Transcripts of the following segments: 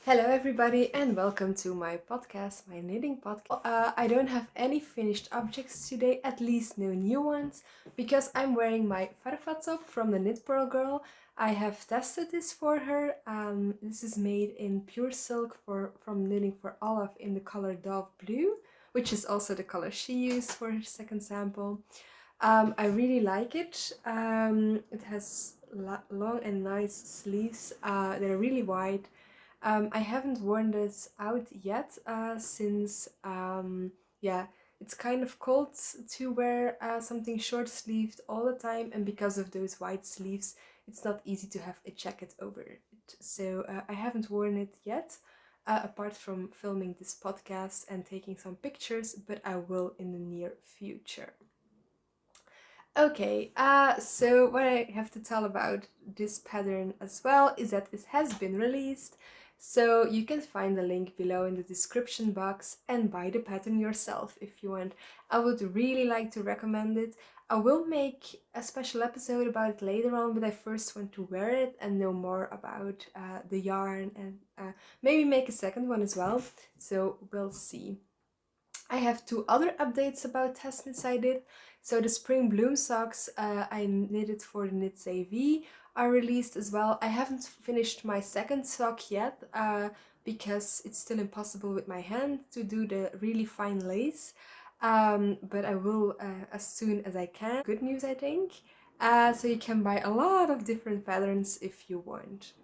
Hello everybody and welcome to my podcast, my knitting podcast. I don't have any finished objects today, at least no new ones, because I'm wearing my farfa top from the Knit Purl Girl. I have tested this for her. This is made in pure silk from Knitting for Olive in the color Dove Blue, which is also the color she used for her second sample. I really like it. It has long and nice sleeves. They're really wide. I haven't worn this out yet since, yeah, it's kind of cold to wear something short sleeved all the time, and because of those wide sleeves, it's not easy to have a jacket over it. So I haven't worn it yet, apart from filming this podcast and taking some pictures, but I will in the near future. Okay, so what I have to tell about this pattern as well is that it has been released, so you can find the link below in the description box and buy the pattern yourself if you want. I would really like to recommend it. I will make a special episode about it later on, but I first want to wear it and know more about the yarn and maybe make a second one as well, so we'll see. I have two other updates about test knits I did. So the spring bloom socks I knitted for the Knits AV are released as well. I haven't finished my second sock yet because it's still impossible with my hand to do the really fine lace. But I will as soon as I can. Good news, I think. So you can buy a lot of different patterns if you want.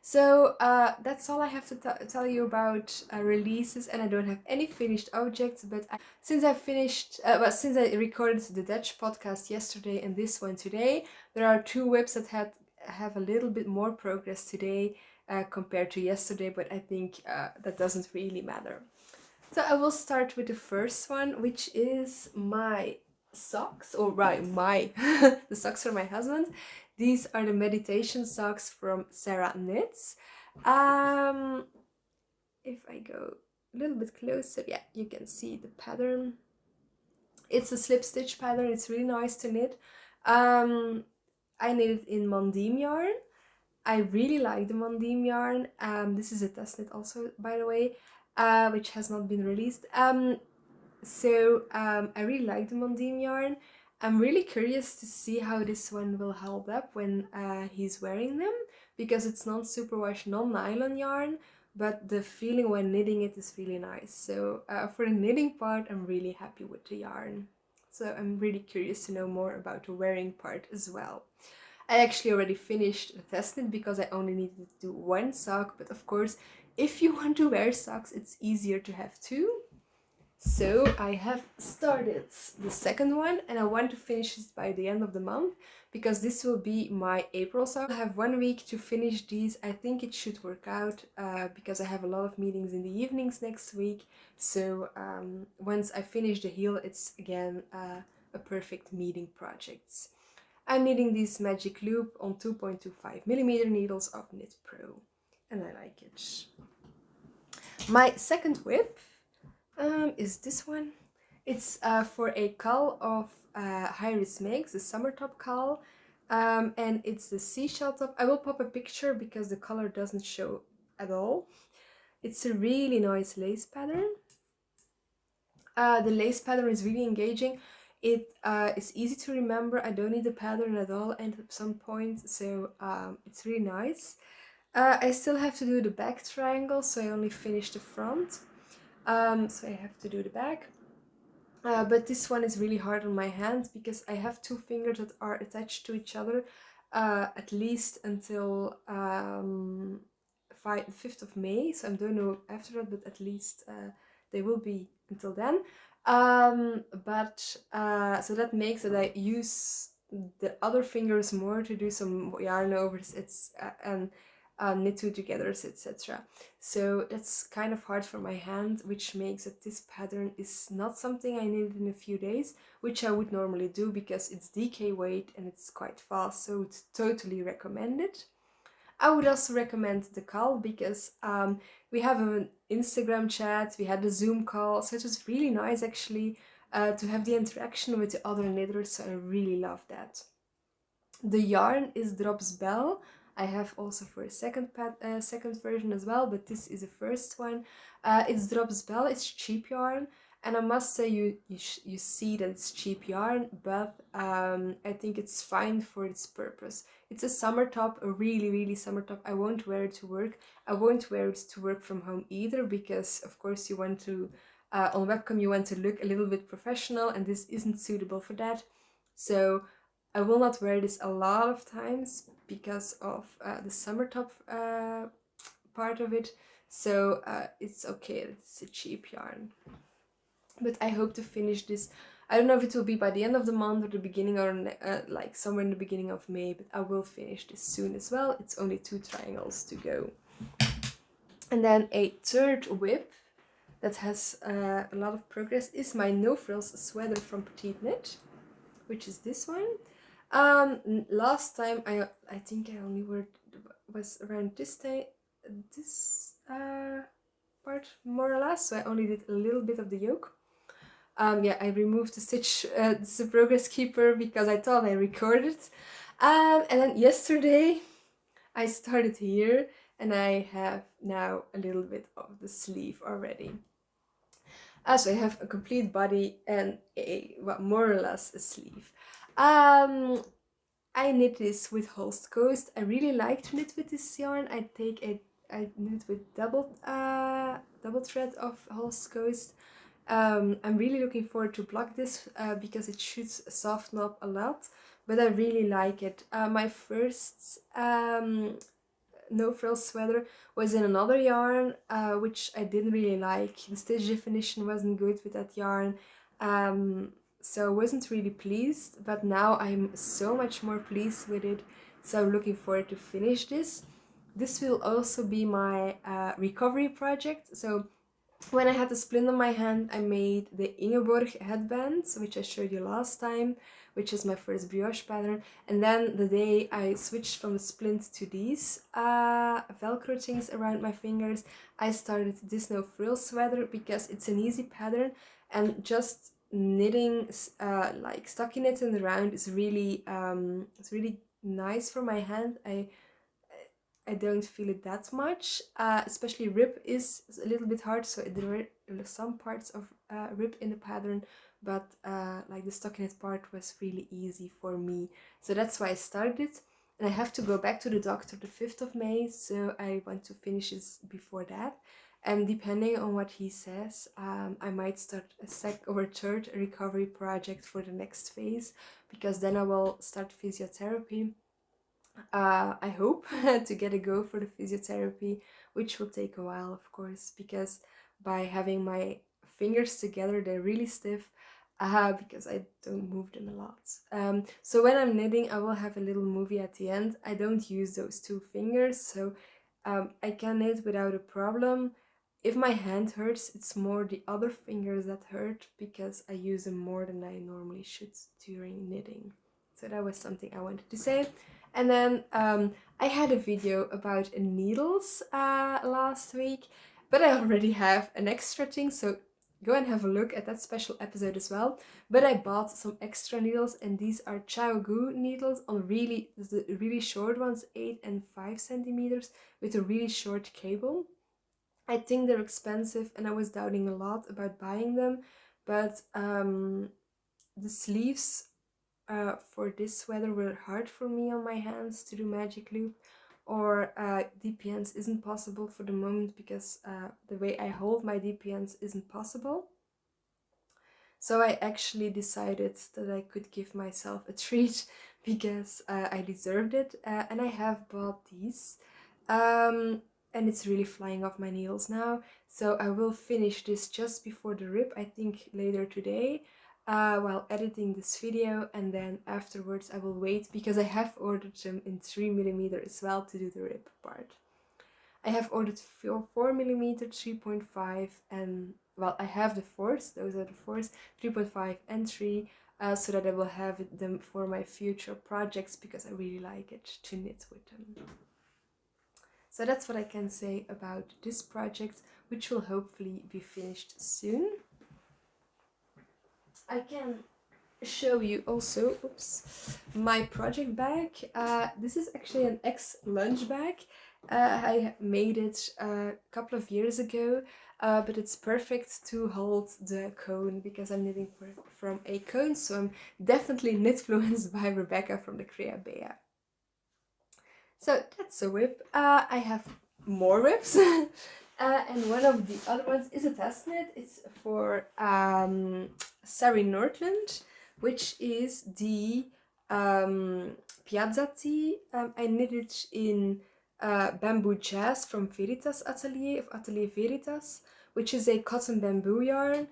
So that's all I have to tell you about releases, and I don't have any finished objects, but since I recorded the Dutch podcast yesterday and this one today, there are two whips that have a little bit more progress today compared to yesterday, but I think that doesn't really matter. So I will start with the first one, which is my socks, or right, the socks for my husband. These are the meditation socks from Sari Knits. If I go a little bit closer, yeah, you can see the pattern. It's a slip stitch pattern. It's really nice to knit. I knitted in Mondim yarn. I really like the Mondim yarn. This is a test knit also, by the way, which has not been released. So I really like the Mondim yarn. I'm really curious to see how this one will hold up when he's wearing them, because it's non-superwash, non-nylon yarn, but the feeling when knitting it is really nice. So for the knitting part, I'm really happy with the yarn. So I'm really curious to know more about the wearing part as well. I actually already finished the test knit because I only needed to do one sock, but of course, if you want to wear socks, it's easier to have two. So I have started the second one, and I want to finish it by the end of the month because this will be my April sock. I have 1 week to finish these. I think it should work out because I have a lot of meetings in the evenings next week. So once I finish the heel, it's again a perfect meeting project. I'm knitting this magic loop on 2.25mm needles of Knit Pro, and I like it. My second whip is this one. It's for a KAL of Hirismakes, the summertopKAL, and it's the seashell top. I will pop a picture because the color doesn't show at all. It's a really nice lace pattern. The lace pattern is really engaging. It is easy to remember. I don't need the pattern at all and at some point, so it's really nice. I still have to do the back triangle, so I only finished the front. So I have to do the back. But this one is really hard on my hand because I have two fingers that are attached to each other at least until 5th of May. So I don't know after that, but at least they will be until then. So that makes that I use the other fingers more to do some yarn overs. And knit two togethers, etc. So that's kind of hard for my hand, which makes that this pattern is not something I knitted in a few days, which I would normally do because it's DK weight and it's quite fast, so it's totally recommended. I would also recommend the call because we have an Instagram chat, we had a Zoom call, so it was really nice actually to have the interaction with the other knitters, so I really love that. The yarn is Drops Belle. I have also for a second version as well, but this is the first one. It's Drops Belle. It's cheap yarn, and I must say you see that it's cheap yarn, but I think it's fine for its purpose. It's a summer top, a really summer top. I won't wear it to work. I won't wear it to work from home either, because of course you want to on webcam you want to look a little bit professional, and this isn't suitable for that. So I will not wear this a lot of times because of the summer top part of it. So it's okay, it's a cheap yarn. But I hope to finish this. I don't know if it will be by the end of the month or the beginning, or like somewhere in the beginning of May, but I will finish this soon as well. It's only 2 triangles to go. And then a third whip that has a lot of progress is my No Frills sweater from Petite Knit, which is this one. Last time I think I only was around this part more or less, so I only did a little bit of the yoke. Yeah, I removed the stitch, the progress keeper, because I thought I recorded. And then yesterday I started here, and I have now a little bit of the sleeve already. So I have a complete body and well, more or less a sleeve. I knit this with Holst Coast. I really like to knit with this yarn. I knit with double thread of Holst Coast. I'm really looking forward to block this because it should soften up a lot, but I really like it. My first No Frills sweater was in another yarn, which I didn't really like. The stitch definition wasn't good with that yarn, so I wasn't really pleased, but now I'm so much more pleased with it, so I'm looking forward to finish this. This will also be my recovery project. So when I had the splint on my hand, I made the Ingeborg headbands, which I showed you last time, which is my first brioche pattern. And then the day I switched from the splint to these Velcro things around my fingers, I started this No Frills sweater because it's an easy pattern, and just knitting like stocking knitting around is really it's really nice for my hand. I don't feel it that much, especially rib is a little bit hard, so there were some parts of rib in the pattern, but like the stockinette part was really easy for me. So that's why I started it, and I have to go back to the doctor the 5th of May, so I want to finish this before that. And depending on what he says, I might start a second or third recovery project for the next phase, because then I will start physiotherapy. I hope to get a go for the physiotherapy, which will take a while, of course, because by having my fingers together, they're really stiff, because I don't move them a lot. So when I'm knitting, I will have a little movie at the end. I don't use those 2 fingers, so I can knit without a problem. If my hand hurts, it's more the other fingers that hurt, because I use them more than I normally should during knitting. So that was something I wanted to say. And then I had a video about needles last week, but I already have an extra thing, so go and have a look at that special episode as well. But I bought some extra needles, and these are Chaogu needles on the really short ones, 8 and 5 centimeters, with a really short cable. I think they're expensive, and I was doubting a lot about buying them, but the sleeves for this sweater were hard for me on my hands to do magic loop, or DPNs isn't possible for the moment, because the way I hold my DPNs isn't possible. So I actually decided that I could give myself a treat, because I deserved it, and I have bought these, and it's really flying off my needles now. So I will finish this just before the rib, I think later today, while editing this video, and then afterwards I will wait, because I have ordered them in 3mm as well to do the rib part. I have ordered 4mm, 3.5, and well, I have the 4s, those are the 4s, 3.5 and 3, so that I will have them for my future projects, because I really like it to knit with them. So that's what I can say about this project, which will hopefully be finished soon. I can show you also, oops, my project bag. This is actually an ex-lunch bag. I made it a couple of years ago, but it's perfect to hold the cone because I'm knitting from a cone, so I'm definitely knit-fluenced by Rebecca from the Crea Bea. So that's a whip. I have more whips. And one of the other ones is a test knit. It's for Sari Nordlund, which is the Piazza tee. I knitted in bamboo jazz from Veritas Atelier Veritas, which is a cotton bamboo yarn.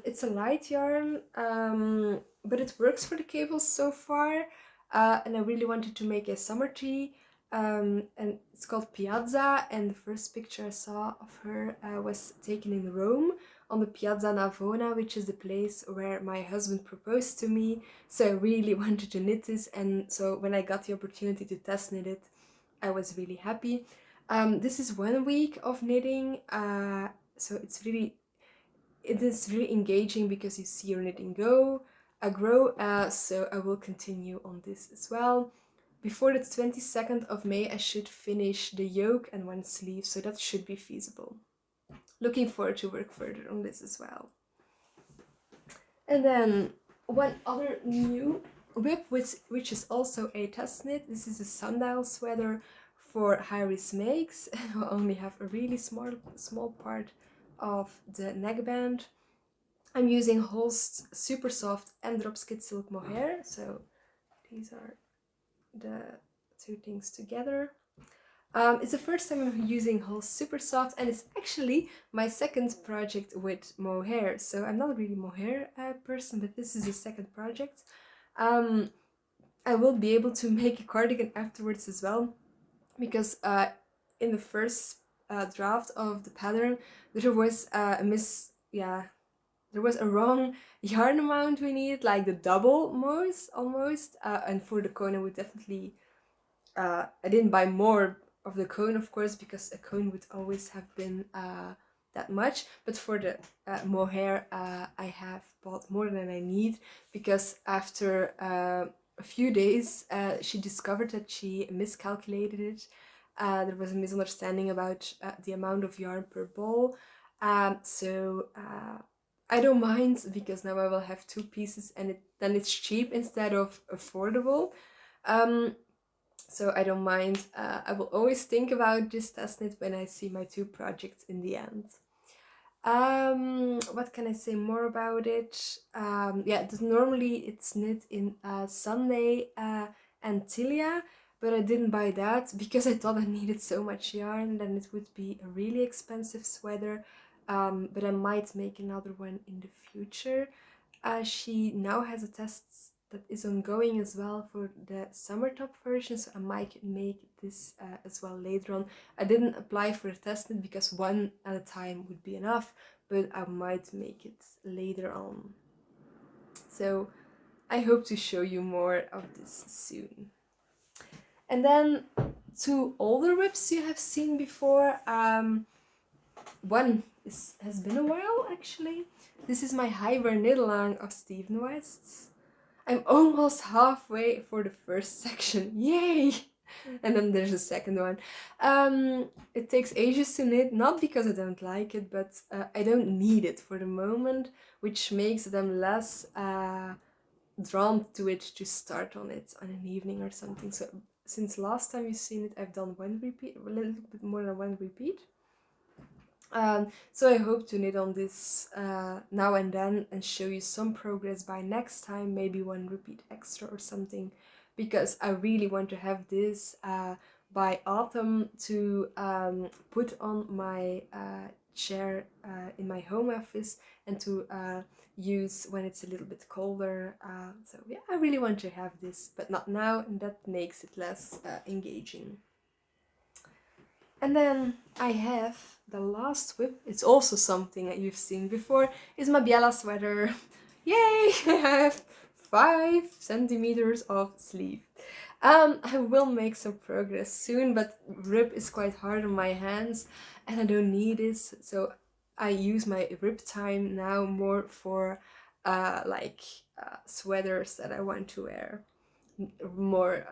It's a light yarn, but it works for the cables so far. And I really wanted to make a summer tee. And it's called Piazza, and the first picture I saw of her was taken in Rome on the Piazza Navona, which is the place where my husband proposed to me. So I really wanted to knit this, and so when I got the opportunity to test knit it, I was really happy. This is 1 week of knitting, so it is really engaging because you see your knitting grow, so I will continue on this as well. Before the 22nd of May, I should finish the yoke and 1 sleeve, so that should be feasible. Looking forward to work further on this as well. And then one other new whip, which is also a test knit. This is a Sundial Sweater for Hirismakes. I only have a really small part of the neckband. I'm using Holst Supersoft and Dropskid Silk mohair, so these are the 2 things together. It's the first time I'm using Holst Supersoft, and it's actually my second project with mohair. So I'm not really a mohair person, but this is the second project. I will be able to make a cardigan afterwards as well, because in the first draft of the pattern there was there was a wrong yarn amount we needed, like the double almost, and for the cone I would definitely, I didn't buy more of the cone, of course, because a cone would always have been that much, but for the mohair I have bought more than I need, because after a few days she discovered that she miscalculated it. There was a misunderstanding about the amount of yarn per ball, so I don't mind, because now I will have 2 pieces, and then it's cheap instead of affordable. So I don't mind. I will always think about this test knit when I see my 2 projects in the end. What can I say more about it? Yeah, normally it's knit in Sunday and Tilia, but I didn't buy that because I thought I needed so much yarn, then it would be a really expensive sweater. But I might make another one in the future. She now has a test that is ongoing as well for the summer top version, so I might make this as well later on. I didn't apply for a test knit because 1 at a time would be enough, but I might make it later on. So I hope to show you more of this soon. And then 2 older whips you have seen before. One has been a while, actually. This is my Hiberknitalong of Stephen West's. I'm almost halfway for the first section. Yay! And then there's a second one. It takes ages to knit, not because I don't like it, but I don't need it for the moment, which makes them less drawn to it to start on it on an evening or something. So since last time you've seen it, I've done 1 repeat, a little bit more than 1 repeat. So I hope to knit on this now and then and show you some progress by next time, maybe 1 repeat extra or something, because I really want to have this by autumn to put on my chair in my home office and to use when it's a little bit colder. So yeah, I really want to have this, but not now, and that makes it less engaging. And then I have the last whip. It's also something that you've seen before. Is my Biella Sweater. Yay! I have 5 centimeters of sleeve. I will make some progress soon, but rib is quite hard on my hands and I don't need this, so I use my rib time now more for sweaters that I want to wear more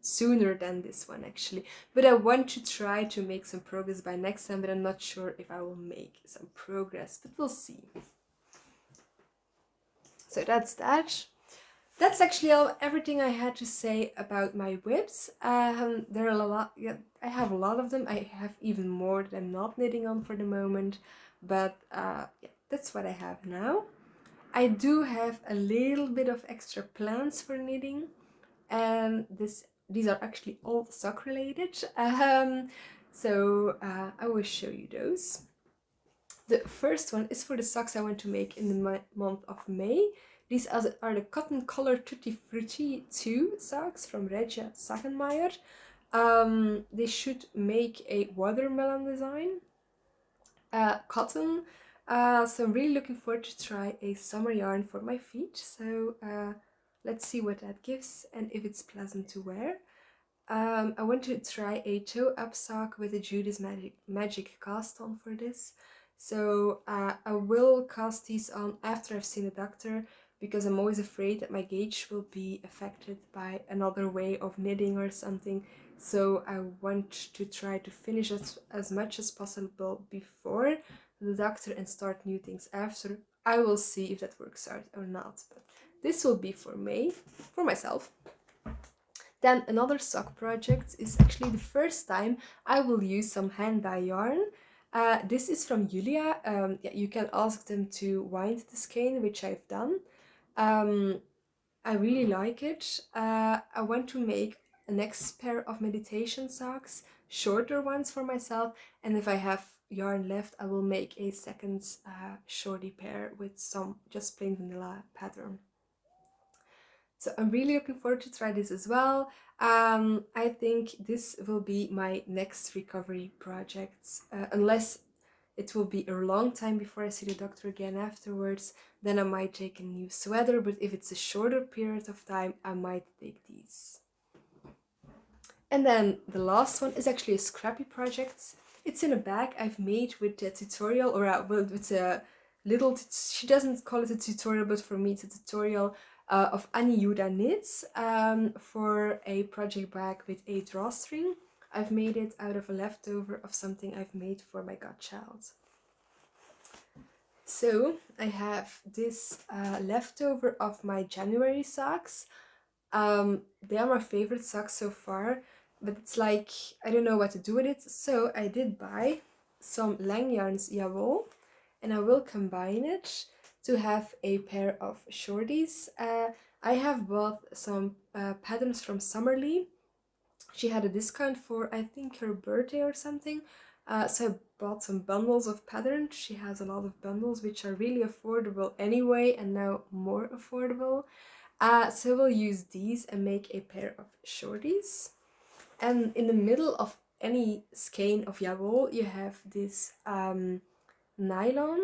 sooner than this one actually. But I want to try to make some progress by next time, but I'm not sure if I will make some progress, but we'll see. So that's that. That's actually everything I had to say about my whips. There are a lot, yeah, I have a lot of them. I have even more that I'm not knitting on for the moment, but yeah, that's what I have now. I do have a little bit of extra plans for knitting, and these are actually all sock related. So I will show you those. The first one is for the socks I want to make in the month of May. These are the Cotton Color Tutti Frutti 2 socks from Regia Cotton. They should make a watermelon design. Cotton. So I'm really looking forward to try a summer yarn for my feet. So let's see what that gives and if it's pleasant to wear. I want to try a toe-up sock with a Judy's Magic cast on for this. So I will cast these on after I've seen a doctor, because I'm always afraid that my gauge will be affected by another way of knitting or something. So I want to try to finish as much as possible before the doctor and start new things after. I will see if that works out or not, but this will be for May, for myself. Then another sock project is actually the first time I will use some hand dye yarn. This is from Jujila. Yeah, you can ask them to wind the skein, which I've done. I really like it. I want to make a next pair of meditation socks, shorter ones for myself, and if I have yarn left, I will make a second shorty pair with some just plain vanilla pattern. So I'm really looking forward to try this as well. I think this will be my next recovery project, unless it will be a long time before I see the doctor again afterwards. Then I might take a new sweater, but if it's a shorter period of time, I might take these. And then the last one is actually a scrappy project. It's in a bag I've made with a tutorial, or with a little, she doesn't call it a tutorial, but for me it's a tutorial of Annie Yuda Knits for a project bag with a drawstring. I've made it out of a leftover of something I've made for my godchild. So I have this leftover of my January socks. They are my favorite socks so far, but it's like, I don't know what to do with it. So I did buy some Lang Yarns Yawol, and I will combine it to have a pair of shorties. I have bought some patterns from Summerly. She had a discount for, I think, her birthday or something. So I bought some bundles of patterns. She has a lot of bundles which are really affordable anyway, and now more affordable. So we'll use these and make a pair of shorties. And in the middle of any skein of Yawol, you have this nylon.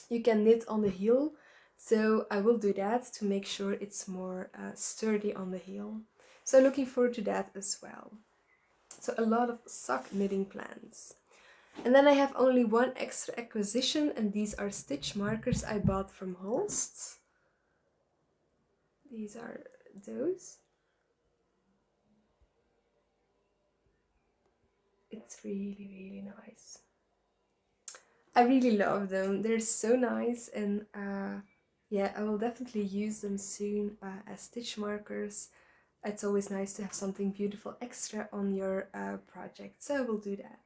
You can knit on the heel, so I will do that to make sure it's more sturdy on the heel. So looking forward to that as well. So a lot of sock knitting plans. And then I have only one extra acquisition, and these are stitch markers I bought from Holst. These are those. It's really, really nice. I really love them. They're so nice, and yeah, I will definitely use them soon as stitch markers. It's always nice to have something beautiful extra on your project, so I will do that.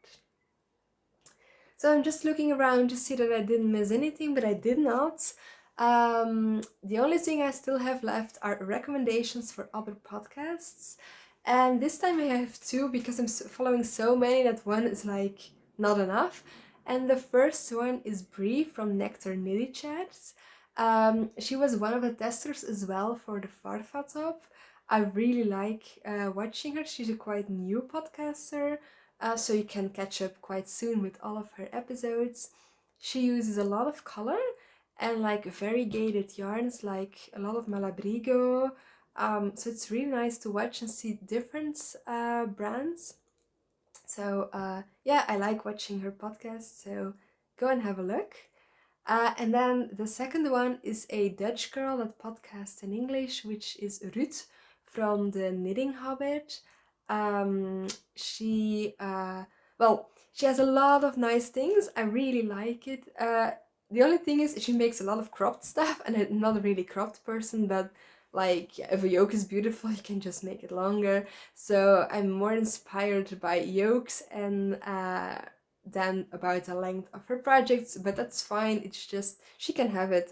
So I'm just looking around to see that I didn't miss anything, but I did not. The only thing I still have left are recommendations for other podcasts, and this time I have two because I'm following so many that one is like not enough. And the first one is Brie from Nectar Knitty Chats. She was one of the testers as well for the Farfa top. I really like watching her. She's a quite new podcaster, so you can catch up quite soon with all of her episodes. She uses a lot of color and like variegated yarns, like a lot of Malabrigo. So it's really nice to watch and see different brands. So yeah, I like watching her podcast, so go and have a look. And then the second one is a Dutch girl that podcasts in English, which is Ruth from the Knitting Hobbit. She she has a lot of nice things. I really like it. The only thing is she makes a lot of cropped stuff, and I'm not a really cropped person, but like if a yoke is beautiful, you can just make it longer. So I'm more inspired by yokes and than about the length of her projects, but that's fine. It's just she can have it.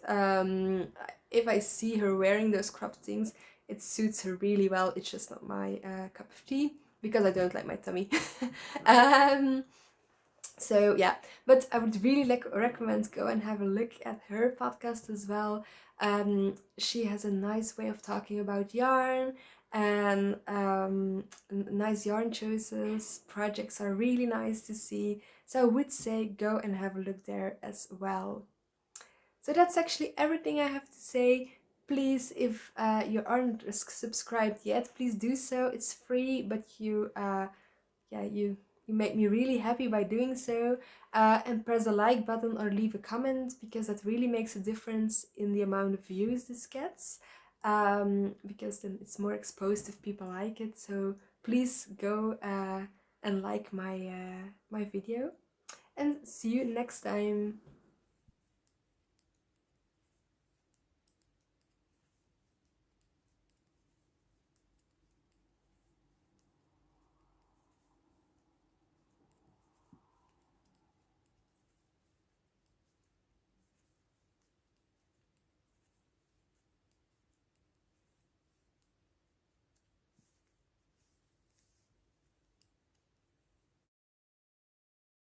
If I see her wearing those cropped things, it suits her really well. It's just not my cup of tea because I don't like my tummy. um, so yeah, but I would really recommend go and have a look at her podcast as well. She has a nice way of talking about yarn and nice yarn choices. Projects are really nice to see. So I would say go and have a look there as well. So that's actually everything I have to say. Please, if you aren't subscribed yet, please do so. It's free, but you make me really happy by doing so. And press the like button or leave a comment, because that really makes a difference in the amount of views this gets. Because then it's more exposed if people like it. So please go and like my video. And see you next time.